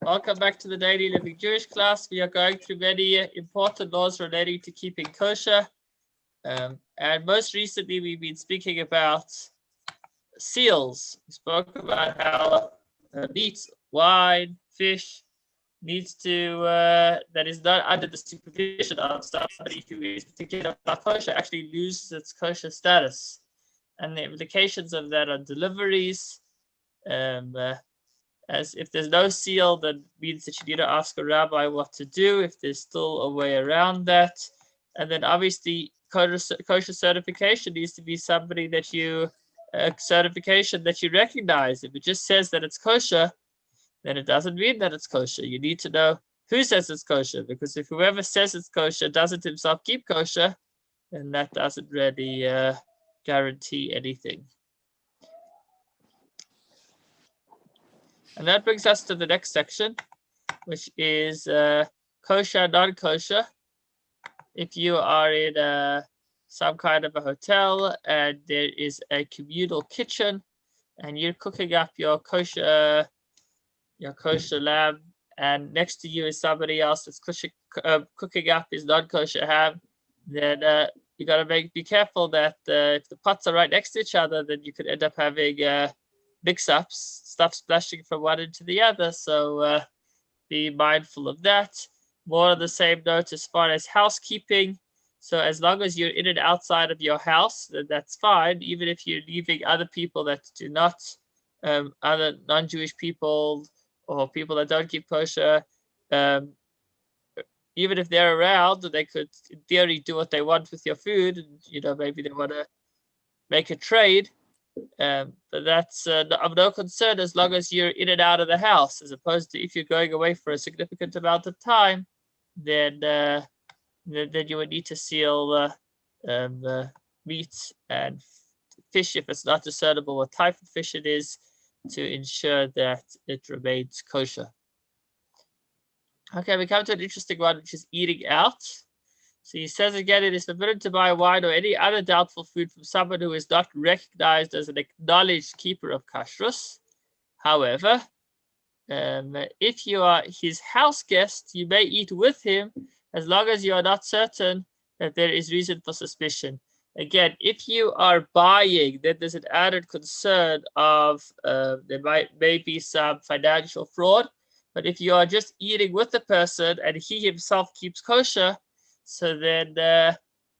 Welcome back to the Daily Living Jewish class. We are going through many important laws relating to keeping kosher. And most recently, we've been speaking about seals. We spoke about how meat, wine, fish needs to, that is not under the supervision of somebody who is particularly not kosher, actually loses its kosher status. And the implications of that on deliveries, as if there's no seal, that means that you need to ask a rabbi what to do if there's still a way around that. And then obviously kosher certification needs to be somebody that you, certification that you recognize. If it just says that it's kosher, then it doesn't mean that it's kosher. You need to know who says it's kosher, because if whoever says it's kosher doesn't himself keep kosher, then that doesn't really guarantee anything. And that brings us to the next section, which is kosher, non-kosher. If you are in some kind of a hotel and there is a communal kitchen and you're cooking up your kosher lamb, and next to you is somebody else that's cooking up his non-kosher ham, then you got to be careful that if the pots are right next to each other, then you could end up having mix-ups, stuff splashing from one into the other. So be mindful of that. More on the same note as far as housekeeping. So as long as you're in and outside of your house, then that's fine. Even if you're leaving other people that do not, other non-Jewish people or people that don't keep kosher, even if they're around, they could in theory do what they want with your food. And, maybe they want to make a trade. But that's of no concern as long as you're in and out of the house, as opposed to if you're going away for a significant amount of time, then you would need to seal meat and fish if it's not discernible what type of fish it is, to ensure that it remains kosher. Okay, we come to an interesting one, which is eating out. So he says again, it is forbidden to buy wine or any other doubtful food from someone who is not recognized as an acknowledged keeper of kashrus. However, if you are his house guest, you may eat with him as long as you are not certain that there is reason for suspicion. Again, if you are buying, then there's an added concern of there may be some financial fraud. But if you are just eating with the person and he himself keeps kosher, so then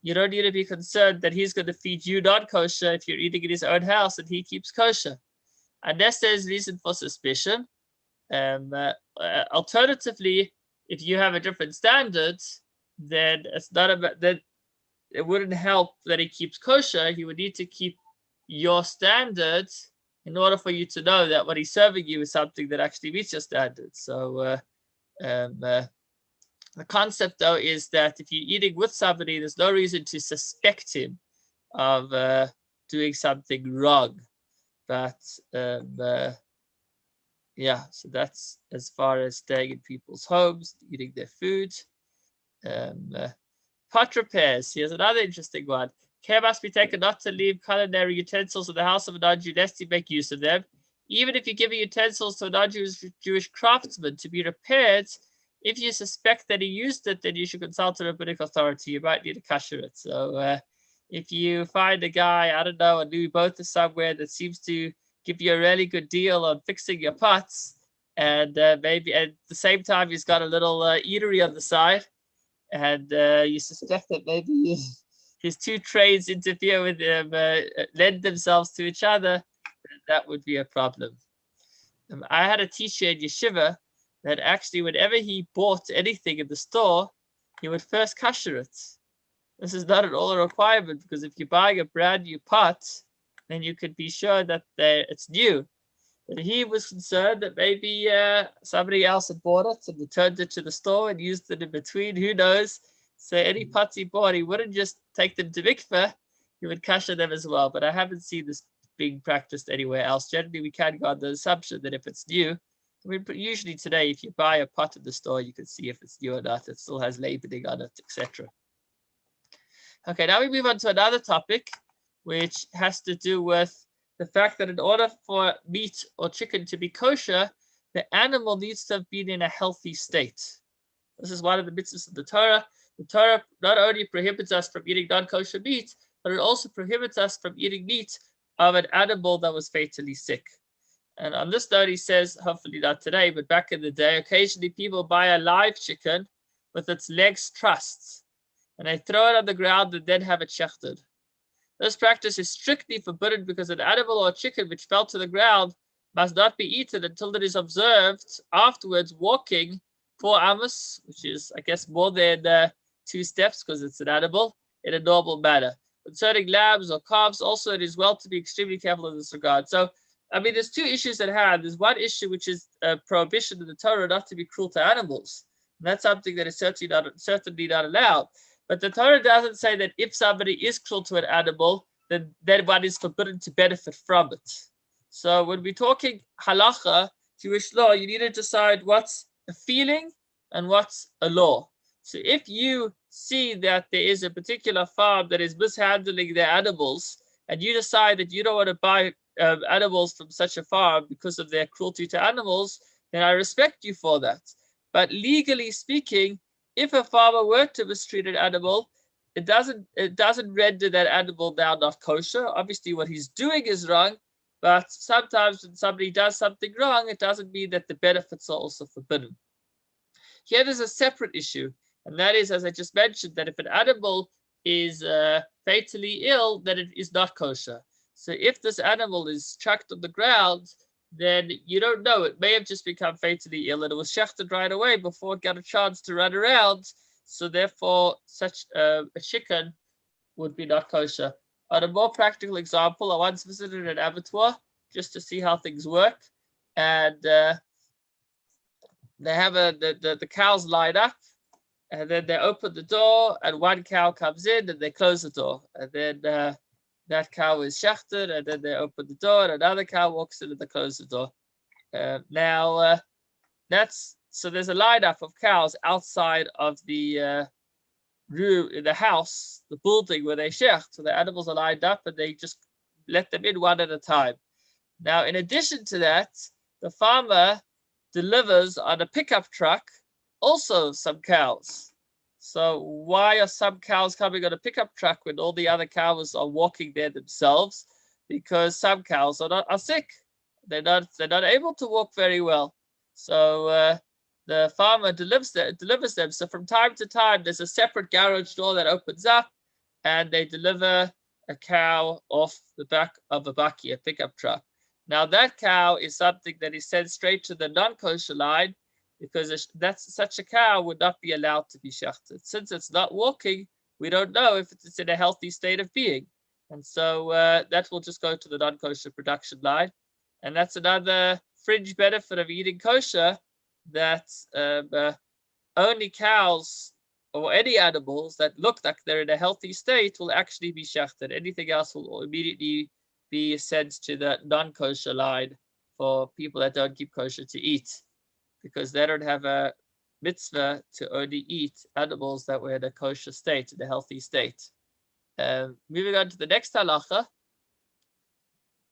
you don't need to be concerned that he's going to feed you non-kosher if you're eating in his own house and he keeps kosher, unless there's reason for suspicion. Alternatively, if you have a different standard, then it's not about that. It wouldn't help that he keeps kosher. He would need to keep your standards in order for you to know that what he's serving you is something that actually meets your standards. So the concept, though, is that if you're eating with somebody, there's no reason to suspect him of doing something wrong. But yeah, so that's as far as staying in people's homes, eating their food. Pot repairs. Here's another interesting one. Care must be taken not to leave culinary utensils in the house of a non-Jew, lest he make use of them. Even if you're giving utensils to a non-Jewish craftsman to be repaired, if you suspect that he used it, then you should consult a rabbinic authority. You might need to kosher it. So if you find a guy, I don't know, a Louis Botha somewhere that seems to give you a really good deal on fixing your pots, and maybe at the same time he's got a little eatery on the side, and you suspect that maybe his two trades interfere with him, lend themselves to each other, that would be a problem. I had a teacher in yeshiva that actually whenever he bought anything in the store, he would first kosher it. This is not at all a requirement, because if you're buying a brand new pot, then you could be sure that it's new. But he was concerned that maybe somebody else had bought it and returned it to the store and used it in between. Who knows? So any pots he bought, he wouldn't just take them to mikveh, he would kosher them as well. But I haven't seen this being practiced anywhere else. Generally, we can go on the assumption that if it's new, I mean, usually today, if you buy a pot at the store, you can see if it's new or not. It still has labeling on it, etc. Okay, now we move on to another topic, which has to do with the fact that in order for meat or chicken to be kosher, the animal needs to have been in a healthy state. This is one of the mitzvahs of the Torah. The Torah not only prohibits us from eating non-kosher meat, but it also prohibits us from eating meat of an animal that was fatally sick. And on this note, he says, hopefully not today, but back in the day, occasionally people buy a live chicken with its legs trussed, and they throw it on the ground and then have it shechted. This practice is strictly forbidden because an animal or chicken which fell to the ground must not be eaten until it is observed afterwards walking 4 amos, which is, I guess, more than 2 steps because it's an animal, in a normal manner. Concerning lambs or calves, also it is well to be extremely careful in this regard. So, I mean, there's 2 issues at hand. There's one issue which is a prohibition in the Torah not to be cruel to animals. And that's something that is certainly not allowed. But the Torah doesn't say that if somebody is cruel to an animal, then one is forbidden to benefit from it. So when we're talking halacha, Jewish law, you need to decide what's a feeling and what's a law. So if you see that there is a particular farm that is mishandling their animals, and you decide that you don't want to buy animals from such a farm because of their cruelty to animals, then I respect you for that. But legally speaking, if a farmer were to mistreat an animal, it doesn't render that animal now not kosher. Obviously, what he's doing is wrong, but sometimes when somebody does something wrong, it doesn't mean that the benefits are also forbidden. Here there's a separate issue, and that is, as I just mentioned, that if an animal is fatally ill, then it is not kosher. So if this animal is chucked on the ground, then you don't know. It may have just become fatally ill and it was shechted right away before it got a chance to run around. So therefore, such a chicken would be not kosher. On a more practical example, I once visited an abattoir just to see how things work. And they have the cows lined up, and then they open the door and one cow comes in and they close the door. And then that cow is shechted, and then they open the door, and another cow walks in, and they close the door. So there's a lineup of cows outside of the room in the house, the building where they shecht. So the animals are lined up, and they just let them in one at a time. Now, in addition to that, the farmer delivers on a pickup truck also some cows. So why are some cows coming on a pickup truck when all the other cows are walking there themselves? Because some cows are sick. They're not able to walk very well. So the farmer delivers them. So from time to time, there's a separate garage door that opens up, and they deliver a cow off the back of a bakkie, a pickup truck. Now that cow is something that is sent straight to the non-kosher line, because such a cow would not be allowed to be shechted. Since it's not walking, we don't know if it's in a healthy state of being. And so that will just go to the non-kosher production line. And that's another fringe benefit of eating kosher, that only cows or any animals that look like they're in a healthy state will actually be shechted. Anything else will immediately be sent to the non-kosher line for people that don't keep kosher to eat, because they don't have a mitzvah to only eat animals that were in a kosher state, in a healthy state. Moving on to the next halacha.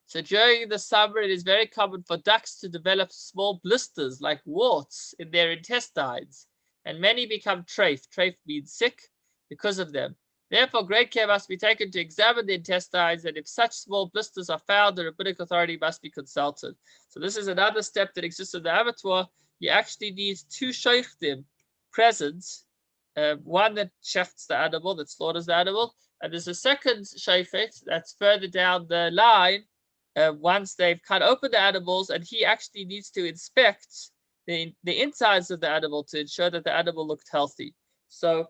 So during the summer, it is very common for ducks to develop small blisters like warts in their intestines, and many become treif. Treif means sick because of them. Therefore, great care must be taken to examine the intestines, and if such small blisters are found, the rabbinic authority must be consulted. So this is another step that exists in the abattoir. You actually need 2 sheichtim present, one that shechts the animal, that slaughters the animal, and there's a second sheichet that's further down the line, once they've cut open the animals, and he actually needs to inspect the insides of the animal to ensure that the animal looked healthy. So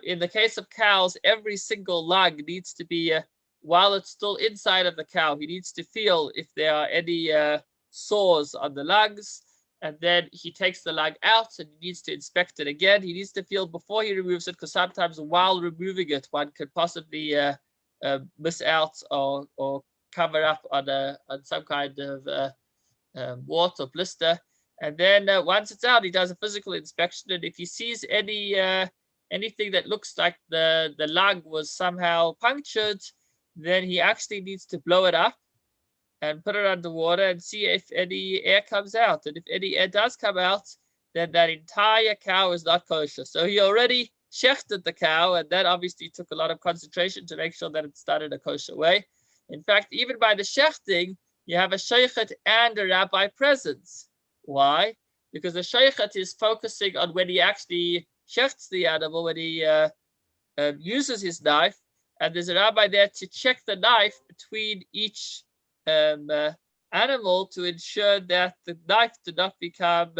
in the case of cows, every single lug needs to be, while it's still inside of the cow, he needs to feel if there are any sores on the lugs, and then he takes the lug out and he needs to inspect it again. He needs to feel before he removes it, because sometimes while removing it, one could possibly miss out or cover up on some kind of wart or blister. And then once it's out, he does a physical inspection, and if he sees anything that looks like the lug was somehow punctured, then he actually needs to blow it up and put it underwater and see if any air comes out. And if any air does come out, then that entire cow is not kosher. So he already shechted the cow, and that obviously took a lot of concentration to make sure that it's done in a kosher way. In fact, even by the shechting, you have a sheichet and a rabbi present. Why? Because the sheichet is focusing on when he actually shechts the animal, when he uses his knife, and there's a rabbi there to check the knife between each animal to ensure that the knife did not become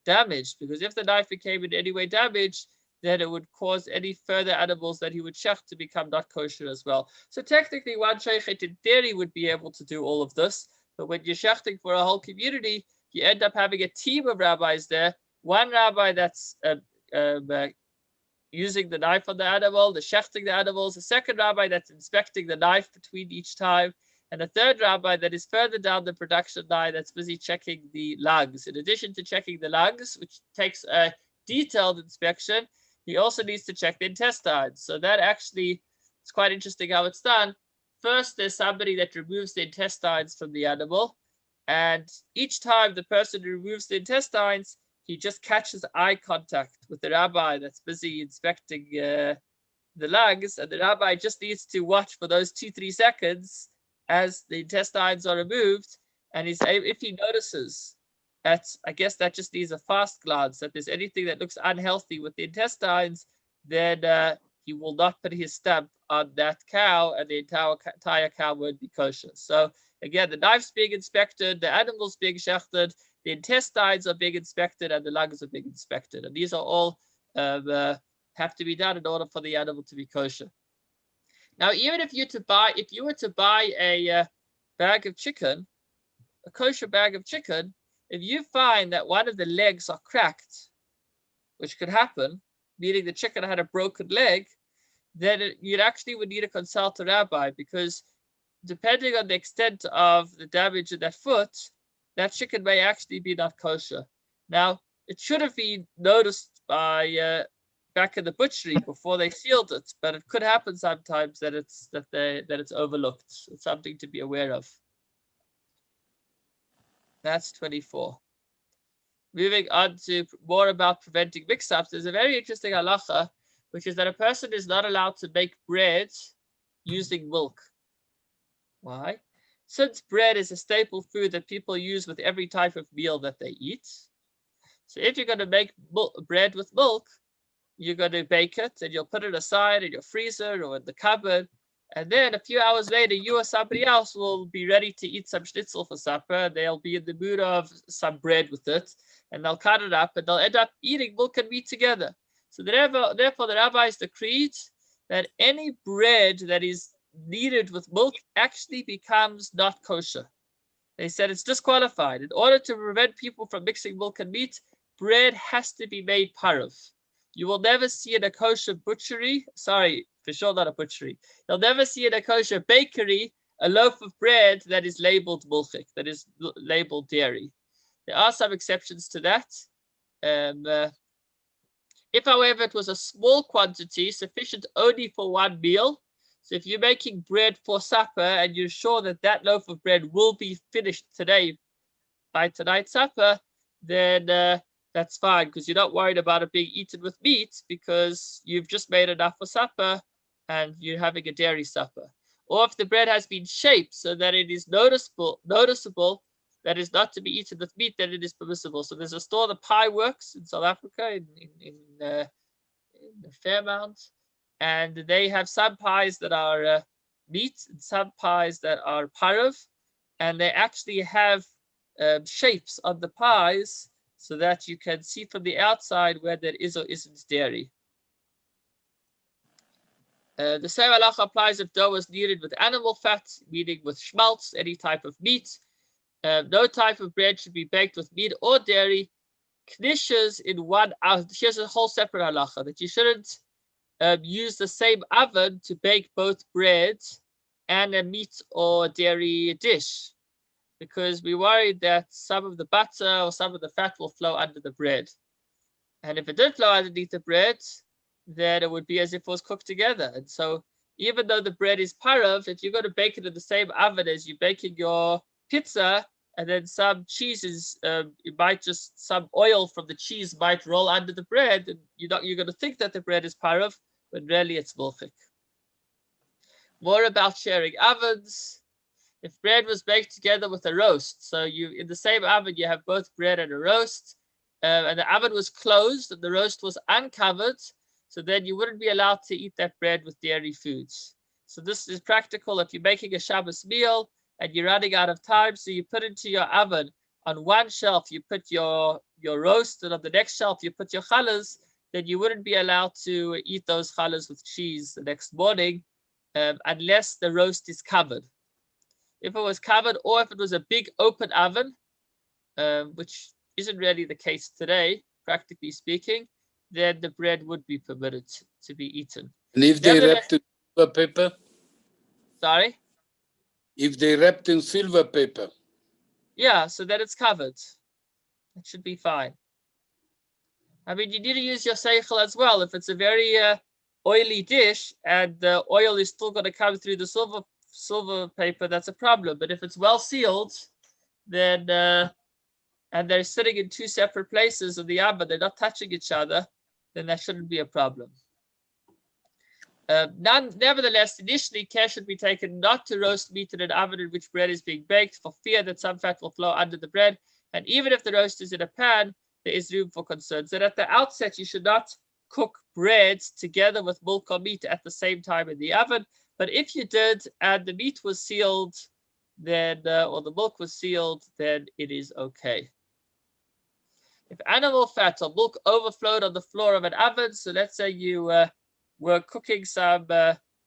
damaged. Because if the knife became in any way damaged, then it would cause any further animals that he would shecht to become not kosher as well. So technically, one sheichet in theory would be able to do all of this, but when you're shechting for a whole community, you end up having a team of rabbis there. One rabbi that's using the knife on the animal, the shechting the animals, a second rabbi that's inspecting the knife between each time, and a third rabbi that is further down the production line that's busy checking the lungs. In addition to checking the lungs, which takes a detailed inspection, he also needs to check the intestines. So that actually is quite interesting how it's done. First, there's somebody that removes the intestines from the animal, and each time the person removes the intestines, he just catches eye contact with the rabbi that's busy inspecting the lungs, and the rabbi just needs to watch for those 2-3 seconds as the intestines are removed, and if he notices that, I guess that just needs a fast glance, that there's anything that looks unhealthy with the intestines, then he will not put his stamp on that cow, and the entire cow won't be kosher. So again, the knife's being inspected, the animal's being shechted, the intestines are being inspected, and the lungs are being inspected. And these are all have to be done in order for the animal to be kosher. Now, even if you were to buy a bag of chicken, a kosher bag of chicken, if you find that one of the legs are cracked, which could happen, meaning the chicken had a broken leg, then you actually would need to consult a rabbi, because depending on the extent of the damage in that foot, that chicken may actually be not kosher. Now, it should have been noticed by back in the butchery before they sealed it, but it could happen sometimes that it's overlooked. It's something to be aware of. That's 24. Moving on to more about preventing mix-ups, there's a very interesting halacha, which is that a person is not allowed to make bread using milk. Why? Since bread is a staple food that people use with every type of meal that they eat, so if you're going to make bread with milk, you're going to bake it and you'll put it aside in your freezer or in the cupboard, and then a few hours later, you or somebody else will be ready to eat some schnitzel for supper. They'll be in the mood of some bread with it, and they'll cut it up, and they'll end up eating milk and meat together. So therefore, the rabbis decreed that any bread that is kneaded with milk actually becomes not kosher. They said it's disqualified. In order to prevent people from mixing milk and meat, bread has to be made parav. You will never see in a kosher butchery, sorry, for sure not a butchery, you'll never see in a kosher bakery a loaf of bread that is labeled milchik, that is labeled dairy. There are some exceptions to that. If, however, it was a small quantity, sufficient only for one meal, so if you're making bread for supper and you're sure that that loaf of bread will be finished today by tonight's supper, then that's fine, because you're not worried about it being eaten with meat, because you've just made enough for supper and you're having a dairy supper. Or if the bread has been shaped so that it is noticeable that is not to be eaten with meat, then it is permissible. So there's a store, the Pie Works in South Africa, in Fairmount, and they have some pies that are meat and some pies that are parav, and they actually have shapes on the pies so that you can see from the outside where there is or isn't dairy. The same halacha applies if dough is kneaded with animal fat, meaning with schmaltz, any type of meat. No type of bread should be baked with meat or dairy. Knishes in one oven. Here's a whole separate halacha, that you shouldn't use the same oven to bake both bread and a meat or dairy dish, because we worried that some of the butter or some of the fat will flow under the bread. And if it did flow underneath the bread, then it would be as if it was cooked together. And so even though the bread is parov, if you're going to bake it in the same oven as you're baking your pizza, and then some cheeses, you might just, some oil from the cheese might roll under the bread, and you're going to think that the bread is parov, but really it's mulchik. More about sharing ovens. If bread was baked together with a roast, so you in the same oven you have both bread and a roast, and the oven was closed and the roast was uncovered, so then you wouldn't be allowed to eat that bread with dairy foods. So this is practical if you're making a Shabbos meal and you're running out of time, so you put into your oven, on one shelf you put your roast, and on the next shelf you put your challahs, then you wouldn't be allowed to eat those challahs with cheese the next morning, unless the roast is covered. If it was covered, or if it was a big open oven, which isn't really the case today, practically speaking, then the bread would be permitted to be eaten. And if they wrapped in silver paper? Sorry? If they wrapped in silver paper? Yeah, so then it's covered. It should be fine. I mean, you need to use your seichel as well. If it's a very oily dish and the oil is still going to come through the silver paper, that's a problem. But if it's well sealed, then and they're sitting in two separate places in the oven, they're not touching each other, then that shouldn't be a problem. Nevertheless, initially care should be taken not to roast meat in an oven in which bread is being baked, for fear that some fat will flow under the bread. And even if the roast is in a pan, there is room for concern. So at the outset, you should not cook bread together with milk or meat at the same time in the oven. But if you did and the meat was sealed, then or the milk was sealed, then it is okay. If animal fat or milk overflowed on the floor of an oven, so let's say you were cooking some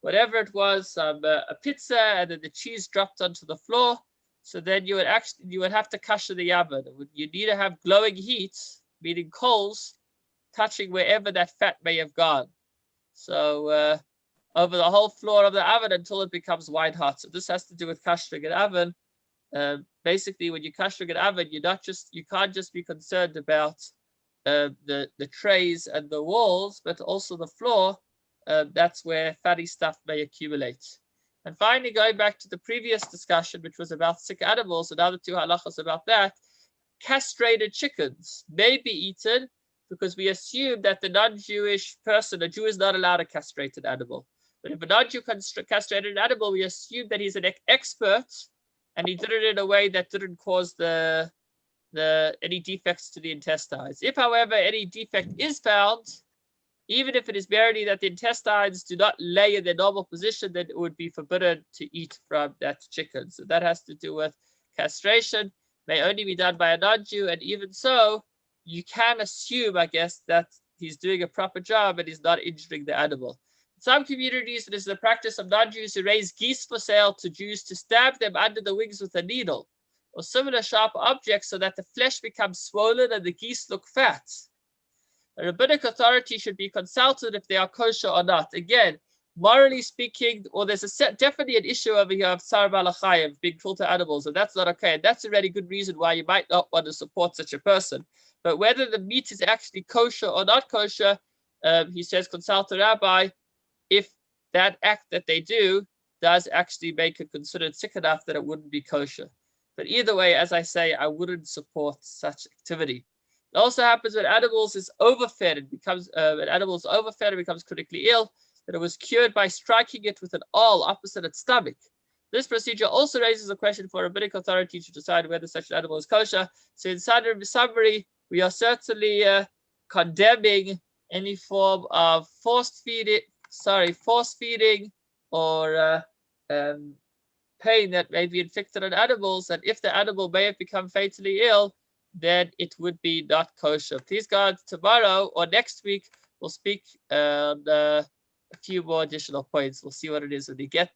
whatever it was, some a pizza, and then the cheese dropped onto the floor, so then you would have to kosher the oven. You need to have glowing heat, meaning coals, touching wherever that fat may have gone. So over the whole floor of the oven until it becomes white hot. So this has to do with koshering an oven. Basically, when you kosher an oven, you can't just be concerned about the trays and the walls, but also the floor. That's where fatty stuff may accumulate. And finally, going back to the previous discussion, which was about sick animals, another two halachas about that, castrated chickens may be eaten because we assume that the non-Jewish person, a Jew, is not allowed a castrated animal. But if a non-Jew castrated an animal, we assume that he's an expert and he did it in a way that didn't cause any defects to the intestines. If, however, any defect is found, even if it is merely that the intestines do not lay in their normal position, then it would be forbidden to eat from that chicken. So that has to do with castration, may only be done by a non-Jew, and even so, you can assume, I guess, that he's doing a proper job and he's not injuring the animal. In some communities, it is the practice of non-Jews who raise geese for sale to Jews to stab them under the wings with a needle or similar sharp objects so that the flesh becomes swollen and the geese look fat. A rabbinic authority should be consulted if they are kosher or not. Again, morally speaking, or there's definitely an issue over here of tsar balachayim, being cruel to animals, and that's not okay. And that's a really good reason why you might not want to support such a person. But whether the meat is actually kosher or not kosher, he says consult a rabbi if that act that they do does actually make it considered sick enough that it wouldn't be kosher. But either way, as I say, I wouldn't support such activity. It also happens when animals is overfed and becomes critically ill, that it was cured by striking it with an awl opposite its stomach. This procedure also raises a question for a rabbinic authority to decide whether such an animal is kosher. So in summary, we are certainly condemning any form of force feeding or pain that may be inflicted on animals, and if the animal may have become fatally ill, then it would be not kosher. Please God, tomorrow or next week, we'll speak on a few more additional points. We'll see what it is when we get there.